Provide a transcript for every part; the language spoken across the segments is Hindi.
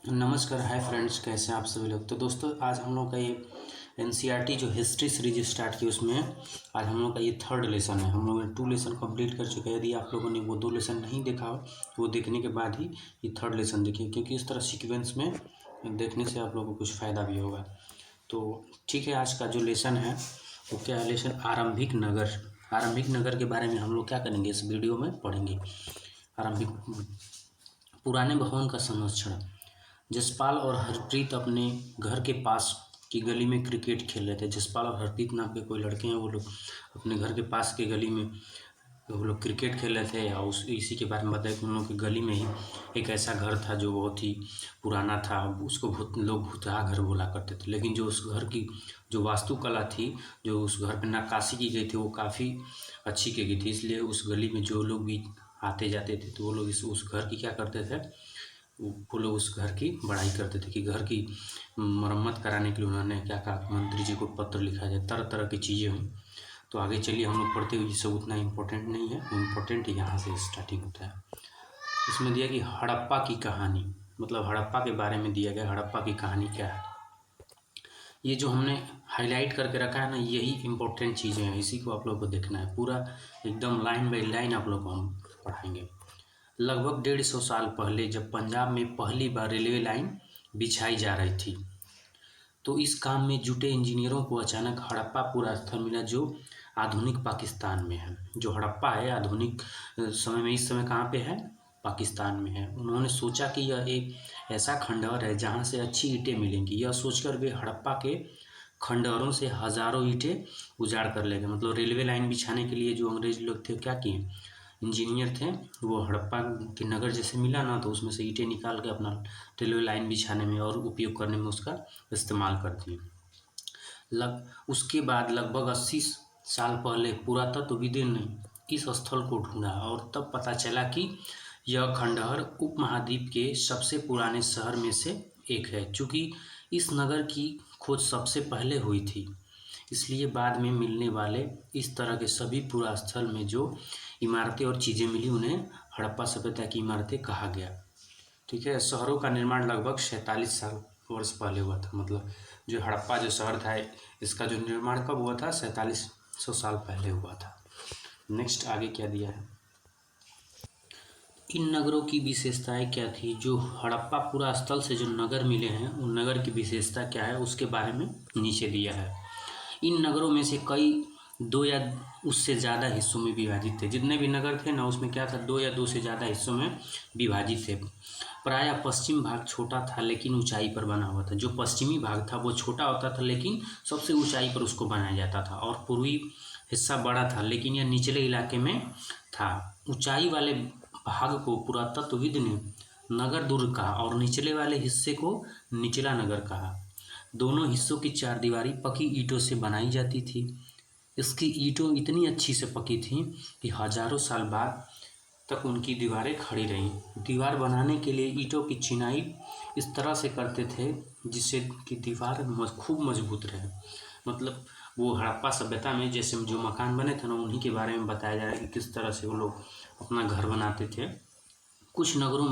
नमस्कार, हाय फ्रेंड्स, कैसे हैं आप सभी लोग। तो दोस्तों, आज हम लोग का ये एनसीईआरटी जो हिस्ट्री सीरीज स्टार्ट की उसमें आज हम लोग का ये थर्ड लेसन है। हम लोग ने 2 लेसन कंप्लीट कर चुके हैं। यदि आप लोगों ने वो 2 लेसन नहीं देखा हो तो वो देखने के बाद ही ये थर्ड लेसन देखिए, क्योंकि इस तरह सीक्वेंस में देखने से आप लोगों को कुछ फ़ायदा भी होगा। तो ठीक है, आज का जो लेसन है वो क्या है? लेसन आरंभिक नगर। आरंभिक नगर के बारे में हम लोग क्या करेंगे, इस वीडियो में पढ़ेंगे। आरंभिक पुराने भवन का संरक्षण। जसपाल और हरप्रीत अपने घर के पास की गली में क्रिकेट खेल रहे थे। जसपाल और हरप्रीत नाम के कोई लड़के हैं, वो लोग अपने घर के पास की गली में वो लोग क्रिकेट खेल रहे थे। और इसी के बारे में बताया कि उन लोगों की गली में ही एक ऐसा घर था जो बहुत ही पुराना था। उसको लोग भूतहा घर बोला करते थे। लेकिन जो उस घर की जो वास्तुकला थी, जो उस घर पर नक्काशी की गई थी, वो काफ़ी अच्छी की गई थी। इसलिए उस गली में जो लोग भी आते जाते थे तो वो लोग उस घर की क्या करते थे, वो लोग उस घर की बड़ाई करते थे कि घर की मरम्मत कराने के लिए उन्होंने क्या कहा, मंत्री जी को पत्र लिखा जाए, तरह तरह की चीज़ें हुई। तो आगे चलिए हम लोग पढ़ते हुए, ये सब उतना इम्पोर्टेंट नहीं है, इम्पोर्टेंट यहाँ से स्टार्टिंग होता है। इसमें दिया कि हड़प्पा की कहानी, मतलब हड़प्पा के बारे में दिया गया। हड़प्पा की कहानी क्या है, ये जो हमने हाईलाइट करके रखा है ना, यही इम्पोर्टेंट चीज़ें हैं। इसी को आप लोग को देखना है पूरा, एकदम लाइन बाई लाइन आप लोग को हम पढ़ाएंगे। लगभग 150 साल पहले जब पंजाब में पहली बार रेलवे लाइन बिछाई जा रही थी, तो इस काम में जुटे इंजीनियरों को अचानक हड़प्पा पूरा स्थल मिला, जो आधुनिक पाकिस्तान में है। जो हड़प्पा है आधुनिक समय में, इस समय कहाँ पे है? पाकिस्तान में है। उन्होंने सोचा कि यह एक ऐसा खंडहर है जहाँ से अच्छी ईंटें मिलेंगी। यह सोचकर वे हड़प्पा के खंडहरों से हजारों ईंटें उजाड़ कर ले गए। मतलब रेलवे लाइन बिछाने के लिए जो अंग्रेज लोग थे, क्या किए, इंजीनियर थे, वो हड़प्पा के नगर जैसे मिला ना, तो उसमें से ईंटें निकाल के अपना रेलवे लाइन बिछाने में और उपयोग करने में उसका इस्तेमाल करती हैं। उसके बाद लगभग 80 साल पहले पुरातत्वविदों ने इस स्थल को ढूंढा और तब पता चला कि यह खंडहर उपमहाद्वीप के सबसे पुराने शहर में से एक है। चूँकि इस नगर की खोज सबसे पहले हुई थी, इसलिए बाद में मिलने वाले इस तरह के सभी पुरास्थल में जो इमारतें और चीज़ें मिली, उन्हें हड़प्पा सभ्यता की इमारतें कहा गया। ठीक है। शहरों का निर्माण लगभग 47 साल वर्ष पहले हुआ था। मतलब जो हड़प्पा जो शहर था, इसका जो निर्माण कब हुआ था? 4700 साल पहले हुआ था। नेक्स्ट आगे क्या दिया है, इन नगरों की विशेषताएं क्या थी? जो हड़प्पा पूरा स्थल से जो नगर मिले हैं, उन नगर की विशेषता क्या है, उसके बारे में नीचे दिया है। इन नगरों में से कई 2 या उससे ज़्यादा हिस्सों में विभाजित थे। जितने भी नगर थे ना, उसमें क्या था, 2 या 2 से ज़्यादा हिस्सों में विभाजित थे। प्रायः पश्चिम भाग छोटा था लेकिन ऊंचाई पर बना हुआ था। जो पश्चिमी भाग था वो छोटा होता था लेकिन सबसे ऊंचाई पर उसको बनाया जाता था, और पूर्वी हिस्सा बड़ा था लेकिन यह निचले इलाके में था। ऊंचाई वाले भाग को पुरातत्वविद ने नगर दुर्ग कहा और निचले वाले हिस्से को निचला नगर कहा। दोनों हिस्सों की चारदीवारी पकी ईंटों से बनाई जाती थी। इसकी ईंटों इतनी अच्छी से पकी थीं कि हजारों साल बाद तक उनकी दीवारें खड़ी रहीं। दीवार बनाने के लिए ईंटों की चिनाई इस तरह से करते थे जिससे कि दीवार खूब मजबूत रहे। मतलब वो हड़प्पा सभ्यता में जैसे जो मकान बने थे ना, उन्हीं के बारे में बताया जा रहा है कि किस तरह से वो लोग अपना घर बनाते थे। कुछ नगरों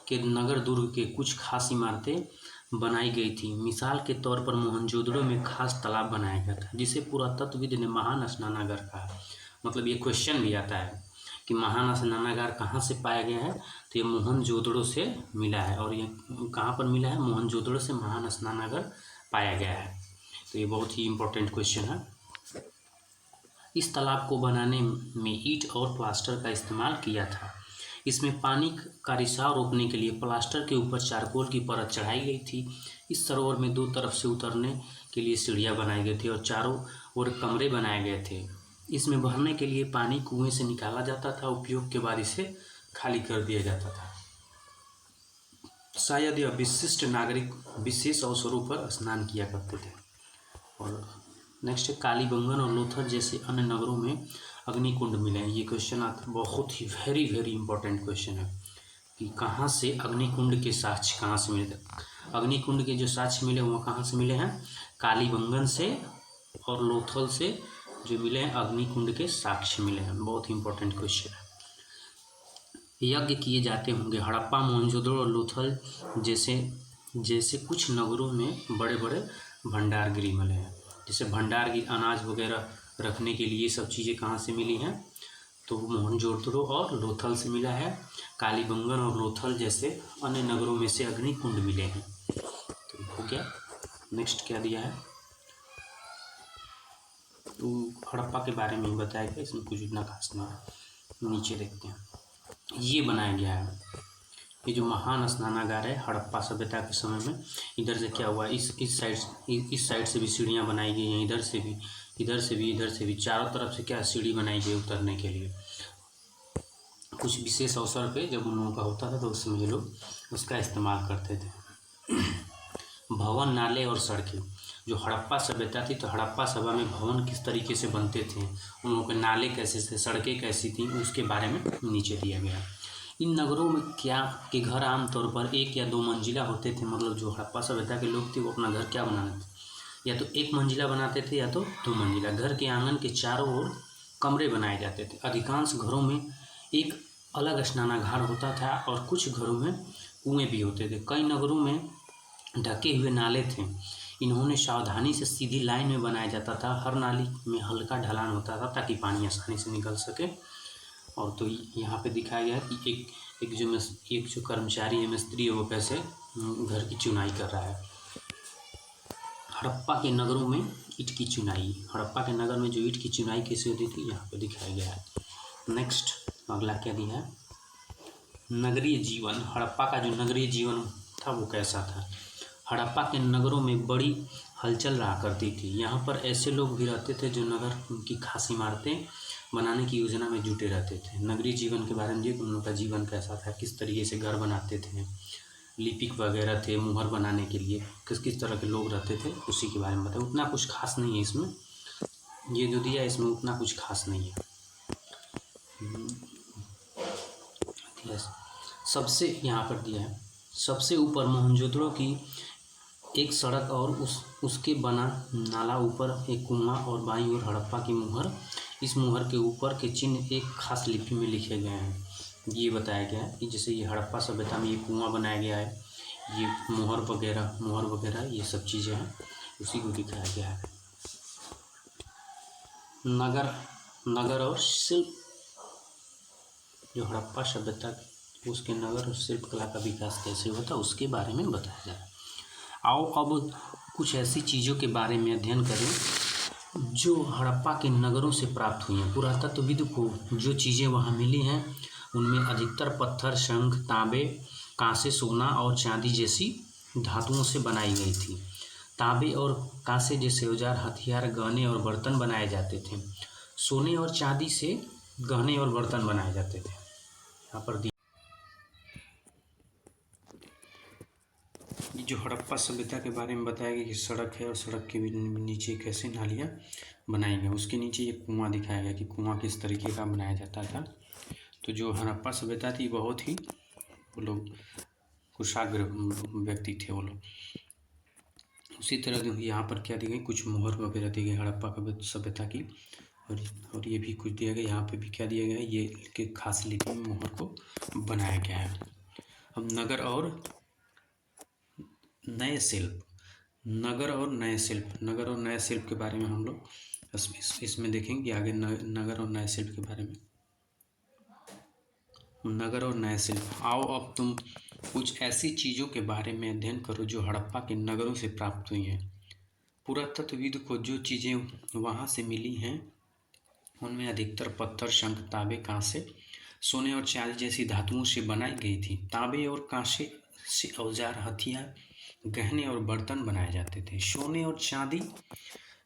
के नगर दुर्ग के कुछ खास इमारतें बनाई गई थी। मिसाल के तौर पर मोहनजोदड़ो में खास तालाब बनाया गया था जिसे पुरातत्वविद ने महान स्नानागार कहा। मतलब ये क्वेश्चन भी आता है कि महान स्नानागार कहाँ से पाया गया है, तो ये मोहनजोदड़ो से मिला है। और ये कहाँ पर मिला है? मोहनजोदड़ो से महान स्नानागार पाया गया है। तो ये बहुत ही इम्पोर्टेंट क्वेश्चन है। इस तालाब को बनाने में ईंट और प्लास्टर का इस्तेमाल किया था। इसमें पानी का रिसाव रोकने के लिए प्लास्टर के ऊपर चारकोल की परत चढ़ाई गई थी। इस सरोवर में 2 तरफ से उतरने के लिए सीढ़ियाँ बनाई गई थी और चारों ओर कमरे बनाए गए थे। इसमें भरने के लिए पानी कुएं से निकाला जाता था। उपयोग के बाद इसे खाली कर दिया जाता था। शायद यह विशिष्ट नागरिक विशेष अवसरों पर स्नान किया करते थे। और नेक्स्ट है, कालीबंगन और लोथल जैसे अन्य नगरों में अग्निकुंड मिले हैं। ये क्वेश्चन आता, बहुत ही वेरी वेरी इंपॉर्टेंट क्वेश्चन है कि कहाँ से अग्निकुंड के साक्ष्य कहाँ से मिले। अग्निकुंड के जो साक्ष्य मिले वो कहाँ से मिले हैं? कालीबंगन से और लोथल से जो मिले हैं, अग्निकुंड के साक्ष्य मिले हैं। बहुत ही इंपॉर्टेंट क्वेश्चन है। यज्ञ किए जाते होंगे। हड़प्पा, मोहनजोदड़ो और लोथल जैसे जैसे कुछ नगरों में बड़े बड़े भंडार गृह मिले हैं। जैसे भंडार गृह अनाज वगैरह रखने के लिए सब चीज़ें कहाँ से मिली हैं, तो मोहनजोदड़ो और लोथल से मिला है। कालीबंगन और लोथल जैसे अन्य नगरों में से अग्निकुंड मिले हैं। तो हो गया। नेक्स्ट क्या दिया है, तो हड़प्पा के बारे में ही बताया गया, इसमें कुछ इतना खास नहीं है। नीचे देखते हैं, ये बनाया गया है, ये जो महान स्नानागार है हड़प्पा सभ्यता के समय में। इधर से क्या हुआ, इस साइड से भी सीढ़ियाँ बनाई गई हैं, इधर से भी, इधर से भी, इधर से भी, चारों तरफ से क्या सीढ़ी बनाई गई उतरने के लिए। कुछ विशेष अवसर पे जब उन लोगों का होता था तो उस समय ये लोग उसका इस्तेमाल करते थे। भवन, नाले और सड़कें, जो हड़प्पा सभ्यता थी तो हड़प्पा सभा में भवन किस तरीके से बनते थे, उन लोगों के नाले कैसे थे, सड़कें कैसी थी, उसके बारे में नीचे दिया गया। इन नगरों में क्या के घर आमतौर पर 1 या 2 मंजिला होते थे। मतलब जो हड़प्पा सभ्यता के लोग थे वो अपना घर क्या बनाते थे, या तो 1 मंजिला बनाते थे या तो 2 मंजिला। घर के आंगन के चारों ओर कमरे बनाए जाते थे। अधिकांश घरों में एक अलग स्नानागार होता था और कुछ घरों में कुएं भी होते थे। कई नगरों में ढके हुए नाले थे, इन्होंने सावधानी से सीधी लाइन में बनाया जाता था। हर नाली में हल्का ढलान होता था ताकि पानी आसानी से निकल सके। और तो यहाँ पे दिखाया गया है कि एक जो कर्मचारी है, मिस्त्री है, वो कैसे घर की चुनाई कर रहा है। हड़प्पा के नगरों में ईंट की चुनाई, हड़प्पा के नगर में जो ईंट की चुनाई कैसे होती थी यहाँ पे दिखाया गया है। नेक्स्ट अगला क्या दिया है, नगरीय जीवन। हड़प्पा का जो नगरीय जीवन था वो कैसा था। हड़प्पा के नगरों में बड़ी हलचल रहा करती थी। यहाँ पर ऐसे लोग भी रहते थे जो नगर की खास इमारतें बनाने की योजना में जुटे रहते थे। नगरीय जीवन के बारे में उन लोगों का जीवन कैसा था, किस तरीके से घर बनाते थे, लिपिक वगैरह थे, मुहर बनाने के लिए किस किस तरह के लोग रहते थे, उसी के बारे में बताया। उतना कुछ खास नहीं है इसमें, ये जो दिया है इसमें उतना कुछ खास नहीं है। सबसे यहाँ पर दिया है, सबसे ऊपर मोहनजोदड़ो की एक सड़क और उसके बना नाला, ऊपर एक कुआं और बाईं ओर हड़प्पा की मुहर। इस मुहर के ऊपर के चिन्ह एक खास लिपि में लिखे गए हैं। ये बताया गया है कि जैसे ये हड़प्पा सभ्यता में ये कुआं बनाया गया है, ये मुहर वगैरह ये सब चीज़ें हैं, उसी को दिखाया गया है। नगर और शिल्प, जो हड़प्पा सभ्यता उसके नगर और शिल्पकला का विकास कैसे हुआ था उसके बारे में बताया जा रहा है। आओ अब कुछ ऐसी चीज़ों के बारे में अध्ययन करें जो हड़प्पा के नगरों से प्राप्त हुई हैं। पुरातत्वविद को जो चीज़ें वहाँ मिली हैं उनमें अधिकतर पत्थर, शंख, तांबे, कांसे, सोना और चांदी जैसी धातुओं से बनाई गई थी। तांबे और कांसे जैसे औजार, हथियार, गहने और बर्तन बनाए जाते थे। सोने और चांदी से गहने और बर्तन बनाए जाते थे। यहाँ पर जो हड़प्पा सभ्यता के बारे में बताया गया कि सड़क है और सड़क के नीचे कैसे नालियाँ बनाई गई, उसके नीचे ये कुआं दिखाया गया कि कुआं किस तरीके का बनाया जाता था। तो जो हड़प्पा सभ्यता थी बहुत ही वो लोग कुशाग्र व्यक्ति थे वो लोग। उसी तरह यहाँ पर क्या दी गई, कुछ मोहर वगैरह दी गई हड़प्पा सभ्यता की, और ये भी कुछ दिया गया। यहाँ पे भी क्या दिया गया है, ये के खास लिपि में मोहर को बनाया गया है। अब नगर और नए शिल्प, नगर और नए शिल्प के बारे में हम लोग इसमें देखेंगे आगे। नगर और नए शिल्प के बारे में, नगर और नए शिल्प। आओ अब तुम कुछ ऐसी चीज़ों के बारे में अध्ययन करो जो हड़प्पा के नगरों से प्राप्त हुई हैं। पुरातत्वविद को जो चीज़ें वहाँ से मिली हैं उनमें अधिकतर पत्थर, शंख, तांबे, कांसे, सोने और चांदी जैसी धातुओं से बनाई गई थी। तांबे और कांसे से औजार, हथियार, गहने और बर्तन बनाए जाते थे। सोने और चांदी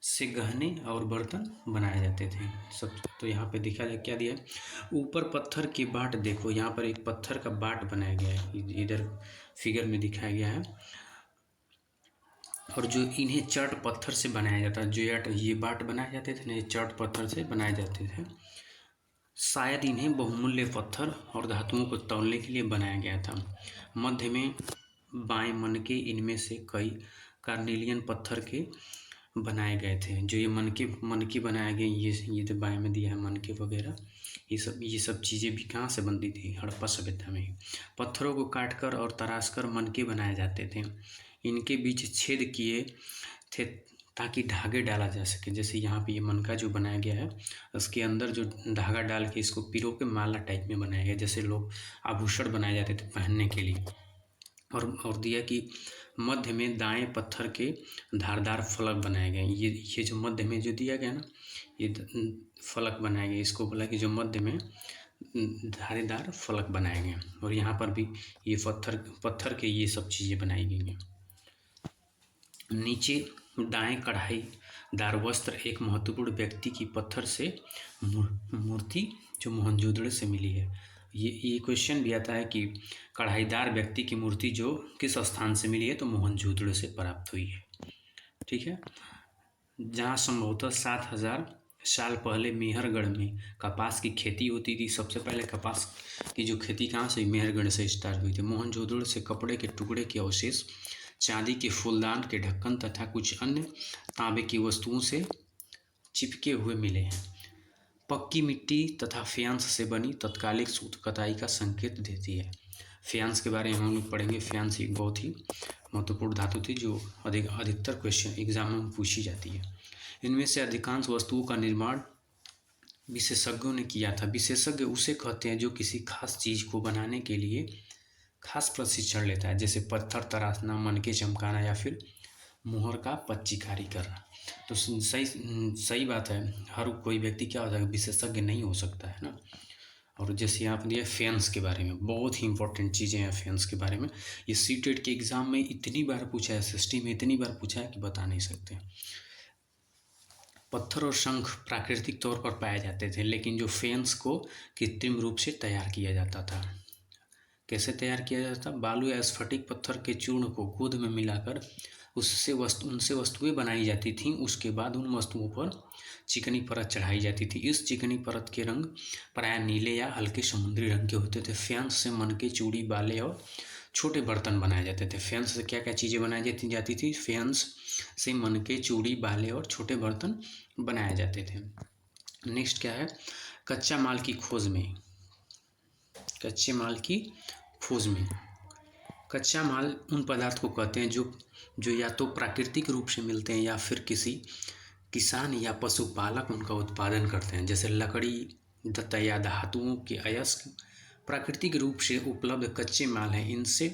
से गहने और बर्तन बनाए जाते थे सब। तो यहाँ पे दिखा जाए क्या दिया है, ऊपर पत्थर की बाट देखो, यहाँ पर एक पत्थर का बाट बनाया गया है, इधर फिगर में दिखाया गया है। और जो इन्हें चट पत्थर से बनाया जाता है, जो ये बाट बनाए जाते थे ना, ये चट पत्थर से बनाए जाते थे। शायद इन्हें बहुमूल्य पत्थर और धातुओं को तौलने के लिए बनाया गया था। मध्य में बाएं मनके इनमें से कई कार्नेलियन पत्थर के बनाए गए थे। जो ये मनके बनाए गए, ये जो बाएं में दिया है मनके वगैरह, ये सब चीज़ें भी कहाँ से बनती थी? हड़प्पा सभ्यता में ही। पत्थरों को काटकर और तराशकर मनके बनाए जाते थे। इनके बीच छेद किए थे ताकि धागे डाला जा सके। जैसे यहाँ पे ये मनका जो बनाया गया है, उसके अंदर जो धागा डाल के इसको पिरो के माला टाइप में बनाया गया, जैसे लोग आभूषण बनाए जाते थे पहनने के लिए। और दिया कि मध्य में दाएं पत्थर के धारदार फलक बनाए गए। ये जो मध्य में जो दिया गया ना, ये फलक बनाए गए, इसको बोला कि जो मध्य में धारीदार फलक बनाए गए। और यहाँ पर भी ये पत्थर के ये सब चीज़ें बनाई गई हैं। नीचे दाएं कढ़ाईदार वस्त्र एक महत्वपूर्ण व्यक्ति की पत्थर से मूर्ति जो मोहनजोदड़ो से मिली है। ये क्वेश्चन भी आता है कि कढ़ाईदार व्यक्ति की मूर्ति जो किस स्थान से मिली है, तो मोहनजोदड़ो से प्राप्त हुई है। ठीक है। जहाँ संभवतः 7000 साल पहले मेहरगढ़ में कपास की खेती होती थी। सबसे पहले कपास की जो खेती कहाँ से? मेहरगढ़ से स्टार्ट हुई थी। मोहनजोदड़ो से कपड़े के टुकड़े के अवशेष, चांदी के फूलदान के ढक्कन तथा कुछ अन्य तांबे की वस्तुओं से चिपके हुए मिले हैं। पक्की मिट्टी तथा फ्यांस से बनी तत्कालिक सूत कताई का संकेत देती है। फ्यांस के बारे में हम लोग पढ़ेंगे। फ्यांस एक बहुत ही महत्वपूर्ण धातु थी जो अधिकतर क्वेश्चन एग्जाम में पूछी जाती है। इनमें से अधिकांश वस्तुओं का निर्माण विशेषज्ञों ने किया था। विशेषज्ञ उसे कहते हैं जो किसी खास चीज़ को बनाने के लिए खास प्रशिक्षण लेता है, जैसे पत्थर तराशना, मनके चमकाना या फिर मुहर का पच्चीकारी करना। तो सही बात है, हर कोई व्यक्ति क्या होता है? विशेषज्ञ नहीं हो सकता है ना। और जैसे आप दिया फैंस के बारे में, बहुत ही इंपॉर्टेंट चीज़ें हैं फैंस के बारे में। ये सीटेट के एग्ज़ाम में इतनी बार पूछा है, एसएसटी में इतनी बार पूछा है कि बता नहीं सकते। पत्थर और शंख प्राकृतिक तौर पर पाए जाते थे, लेकिन जो फैंस को कृत्रिम रूप से तैयार किया जाता था। कैसे तैयार किया जाता? बालू या स्फटिक पत्थर के चूर्ण को गोंद में मिलाकर उनसे वस्तुएं बनाई जाती थीं। उसके बाद उन वस्तुओं पर चिकनी परत चढ़ाई जाती थी। इस चिकनी परत के रंग प्रायः नीले या हल्के समुद्री रंग के होते थे। फ्यांस से मनके, चूड़ी, बाले और छोटे बर्तन बनाए जाते थे। फ्यांस से क्या क्या चीज़ें बनाई जाती थी? फ्यांस से मनके, चूड़ी, बाले और छोटे बर्तन बनाए जाते थे। नेक्स्ट क्या है? कच्चा माल की खोज में। कच्चे माल की खोज में कच्चा माल उन पदार्थ को कहते हैं जो या तो प्राकृतिक रूप से मिलते हैं या फिर किसी किसान या पशुपालक उनका उत्पादन करते हैं। जैसे लकड़ी, दत्ता या धातुओं के अयस्क प्राकृतिक रूप से उपलब्ध कच्चे माल हैं। इनसे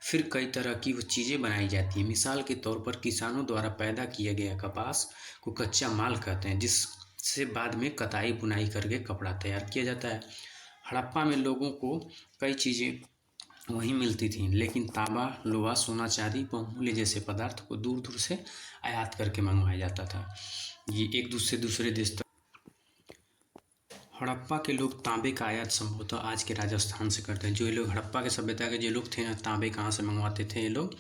फिर कई तरह की वो चीज़ें बनाई जाती हैं। मिसाल के तौर पर किसानों द्वारा पैदा किया गया कपास को कच्चा माल कहते हैं, जिससे बाद में कताई बुनाई करके कपड़ा तैयार किया जाता है। हड़प्पा में लोगों को कई चीज़ें वहीं मिलती थी, लेकिन तांबा, लोहा, सोना, चांदी, बहुमूल्य जैसे पदार्थ को दूर दूर से आयात करके मंगवाया जाता था। ये एक दूसरे देश तक। हड़प्पा के लोग तांबे का आयात संभवतः आज के राजस्थान से करते हैं। जो ये लोग हड़प्पा के सभ्यता के जो लोग थे ना, तांबे कहाँ से मंगवाते थे? ये लोग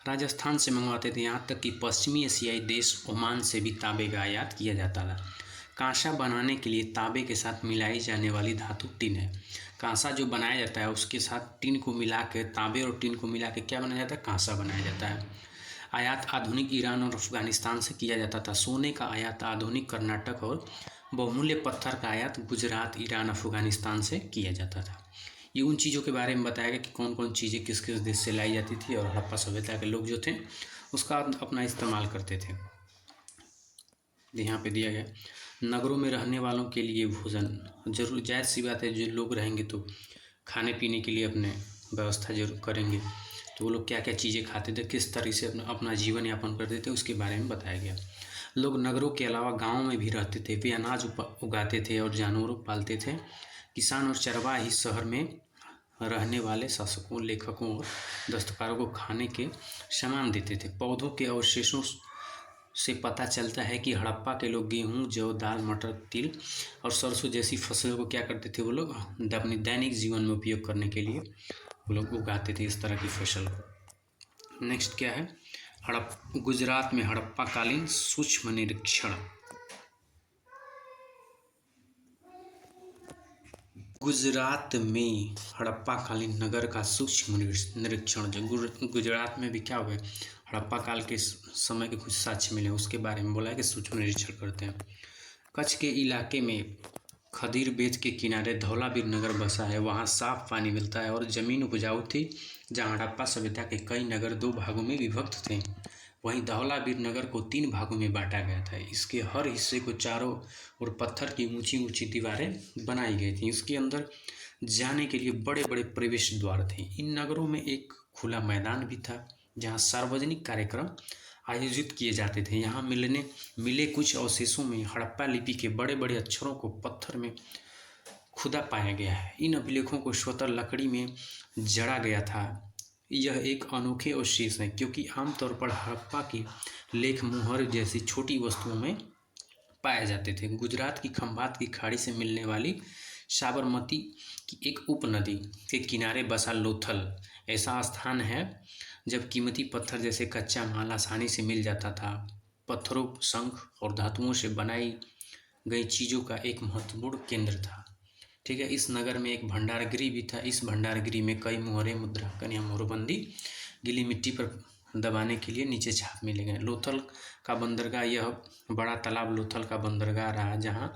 राजस्थान से मंगवाते थे। यहाँ तक कि पश्चिमी एशियाई देश ओमान से भी तांबे का आयात किया जाता था। कांसा बनाने के लिए तांबे के साथ मिलाई जाने वाली धातु टिन है। कांसा जो बनाया जाता है उसके साथ टिन को मिला के, तांबे और टिन को मिला के क्या बनाया जाता है? कांसा बनाया जाता है। आयात आधुनिक ईरान और अफगानिस्तान से किया जाता था। सोने का आयात आधुनिक कर्नाटक और बहुमूल्य पत्थर का आयात गुजरात, ईरान, अफगानिस्तान से किया जाता था। ये उन चीज़ों के बारे में बताया गया कि कौन कौन चीज़ें किस किस देश से लाई जाती थी और हड़प्पा सभ्यता के लोग जो थे उसका अपना इस्तेमाल करते थे। यहाँ पे दिया गया नगरों में रहने वालों के लिए भोजन जरूर, जायज़ सी बात है। जो लोग रहेंगे तो खाने पीने के लिए अपने व्यवस्था जरूर करेंगे। तो वो लोग क्या क्या चीज़ें खाते थे, किस तरह से अपना जीवन यापन करते थे, उसके बारे में बताया गया। लोग नगरों के अलावा गाँव में भी रहते थे। वे अनाज उगाते थे और जानवरों पालते थे। किसान और चरवाहा ही शहर में रहने वाले शासकों, लेखकों और दस्तकारों को खाने के सामान देते थे। पौधों के अवशेषों से पता चलता है कि हड़प्पा के लोग गेहूं, जौ, दाल, मटर, तिल और सरसों जैसी फसलों को क्या करते थे? वो लोग अपने दैनिक जीवन में उपयोग करने के लिए वो लोग उगाते थे इस तरह की फसल को। नेक्स्ट क्या है? गुजरात में हड़प्पाकालीन सूक्ष्म निरीक्षण। गुजरात में हड़प्पा कालीन नगर का सूक्ष्म निरीक्षण। जो गुजरात में भी क्या हुआ, हड़प्पा काल के समय के कुछ साक्ष्य मिले, उसके बारे में बोला है कि सूक्ष्म निरीक्षण करते हैं। कच्छ के इलाके में खदीर बेट के किनारे धौलावीर नगर बसा है। वहाँ साफ पानी मिलता है और ज़मीन उपजाऊ थी। जहाँ हड़प्पा सभ्यता के कई नगर 2 भागों में विभक्त थे, वहीं धौलावीर नगर को 3 भागों में बांटा गया था। इसके हर हिस्से को चारों ओर पत्थर की ऊंची ऊंची दीवारें बनाई गई थी। इसके अंदर जाने के लिए बड़े बड़े प्रवेश द्वार थे। इन नगरों में एक खुला मैदान भी था जहाँ सार्वजनिक कार्यक्रम आयोजित किए जाते थे। यहाँ मिले कुछ अवशेषों में हड़प्पा लिपि के बड़े बड़े अक्षरों को पत्थर में खुदा पाया गया है। इन अभिलेखों को स्वतः लकड़ी में जड़ा गया था। यह एक अनोखे अवशेष है क्योंकि आमतौर पर हड़प्पा के लेख मुहर जैसी छोटी वस्तुओं में पाए जाते थे। गुजरात की खंभात की खाड़ी से मिलने वाली साबरमती की एक उपनदी के किनारे बसा लोथल ऐसा स्थान है जब कीमती पत्थर जैसे कच्चा माल आसानी से मिल जाता था। पत्थरों, शंख और धातुओं से बनाई गई चीज़ों का एक महत्वपूर्ण केंद्र था। ठीक है, इस नगर में एक भंडारगृह भी था। इस भंडारगृह में कई मुहरें, मुद्रांकन या मोहरबंदी गीली मिट्टी पर दबाने के लिए नीचे छाप मिले गए। लोथल का बंदरगाह, यह बड़ा तालाब लोथल का बंदरगाह रहा जहां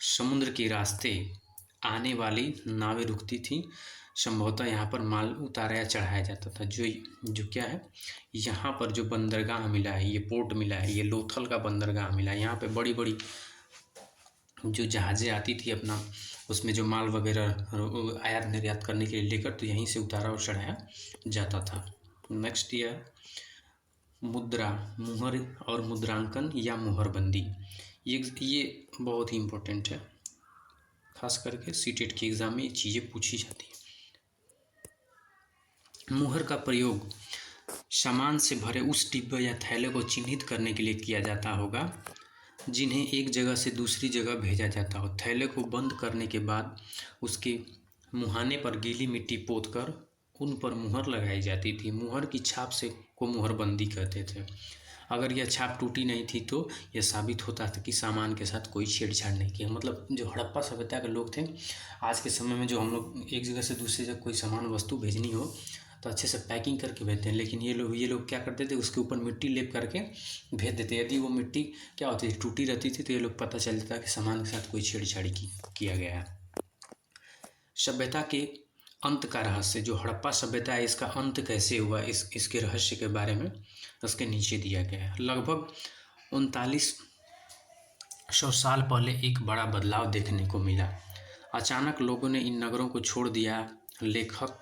समुद्र के रास्ते आने वाली नावें रुकती थीं। संभवतः यहाँ पर माल उतारा या चढ़ाया जाता था। जो क्या है, यहाँ पर जो बंदरगाह मिला है, ये पोर्ट मिला है, ये लोथल का बंदरगाह मिला है। यहाँ पे बड़ी बड़ी जो जहाज़ें आती थी अपना, उसमें जो माल वगैरह आयात निर्यात करने के लिए लेकर, तो यहीं से उतारा और चढ़ाया जाता था। नेक्स्ट यह मुद्रा, मुहर और मुद्रांकन या मुहरबंदी, ये बहुत ही इम्पोर्टेंट है। खास करके सीटेट के एग्ज़ाम में ये चीज़ें पूछी जाती हैं। मुहर का प्रयोग सामान से भरे उस डिब्बे या थैले को चिन्हित करने के लिए किया जाता होगा जिन्हें एक जगह से दूसरी जगह भेजा जाता हो। थैले को बंद करने के बाद उसके मुहाने पर गीली मिट्टी पोतकर उन पर मुहर लगाई जाती थी। मुहर की छाप से को मुहरबंदी कहते थे। अगर यह छाप टूटी नहीं थी तो यह साबित होता था कि सामान के साथ कोई छेड़छाड़ नहीं किया। मतलब जो हड़प्पा सभ्यता के लोग थे, आज के समय में जो हम लोग एक जगह से दूसरी जगह कोई सामान वस्तु भेजनी हो तो अच्छे से पैकिंग करके भेजते हैं, लेकिन ये लोग क्या करते थे, उसके ऊपर मिट्टी लेप करके भेज देते। यदि वो मिट्टी क्या होती थी, टूटी रहती थी, तो ये लोग पता चल जाता कि सामान के साथ कोई छेड़छाड़ी किया गया है। सभ्यता के अंत का रहस्य, जो हड़प्पा सभ्यता है इसका अंत कैसे हुआ, इसके रहस्य के बारे में उसके नीचे दिया गया है। लगभग 3900 साल पहले एक बड़ा बदलाव देखने को मिला। अचानक लोगों ने इन नगरों को छोड़ दिया। लेखक,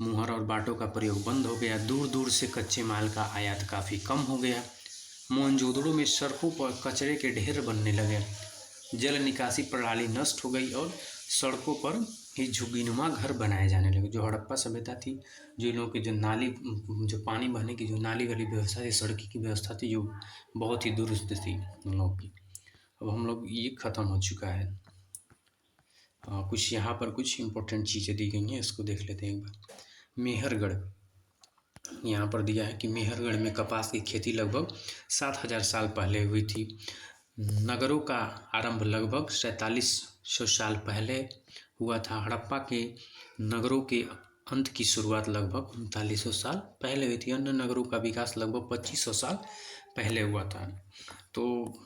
मुहर और बाटों का प्रयोग बंद हो गया। दूर दूर से कच्चे माल का आयात काफ़ी कम हो गया। मोहनजोदड़ो में सड़कों पर कचरे के ढेर बनने लगे। जल निकासी प्रणाली नष्ट हो गई और सड़कों पर ही झुग्गीनुमा घर बनाए जाने लगे। जो हड़प्पा सभ्यता थी, जो इन लोगों की जो नाली, जो पानी बहने की जो नाली वाली व्यवस्था थी, सड़क की व्यवस्था थी, जो बहुत ही दुरुस्त थी उन लोगों की, अब हम लोग ये ख़त्म हो चुका है। कुछ यहाँ पर कुछ इम्पोर्टेंट चीज़ें दी गई हैं, इसको देख लेते हैं एक बार। मेहरगढ़, यहाँ पर दिया है कि मेहरगढ़ में कपास की खेती लगभग 7000 साल पहले हुई थी। नगरों का आरंभ लगभग 4700 साल पहले हुआ था। हड़प्पा के नगरों के अंत की शुरुआत लगभग 3900 साल पहले हुई थी। अन्य नगरों का विकास लगभग 2500 साल पहले हुआ था। तो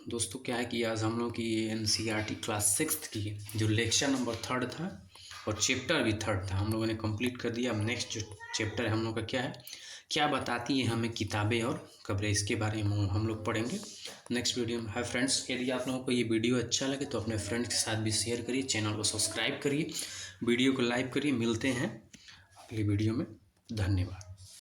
दोस्तों क्या है कि आज हम लोग की NCERT क्लास 6th की जो लेक्चर नंबर 3 था और चैप्टर भी 3 था, हम लोगों ने कंप्लीट कर दिया। अब नेक्स्ट जो चैप्टर है हम लोग का क्या है, क्या बताती है हमें किताबें और खबरें, इसके बारे में हम लोग पढ़ेंगे नेक्स्ट वीडियो में। हाय फ्रेंड्स, यदि आप लोगों को ये वीडियो अच्छा लगे तो अपने फ्रेंड्स के साथ भी शेयर करिए, चैनल को सब्सक्राइब करिए, वीडियो को लाइक करिए। मिलते हैं अगली वीडियो में। धन्यवाद।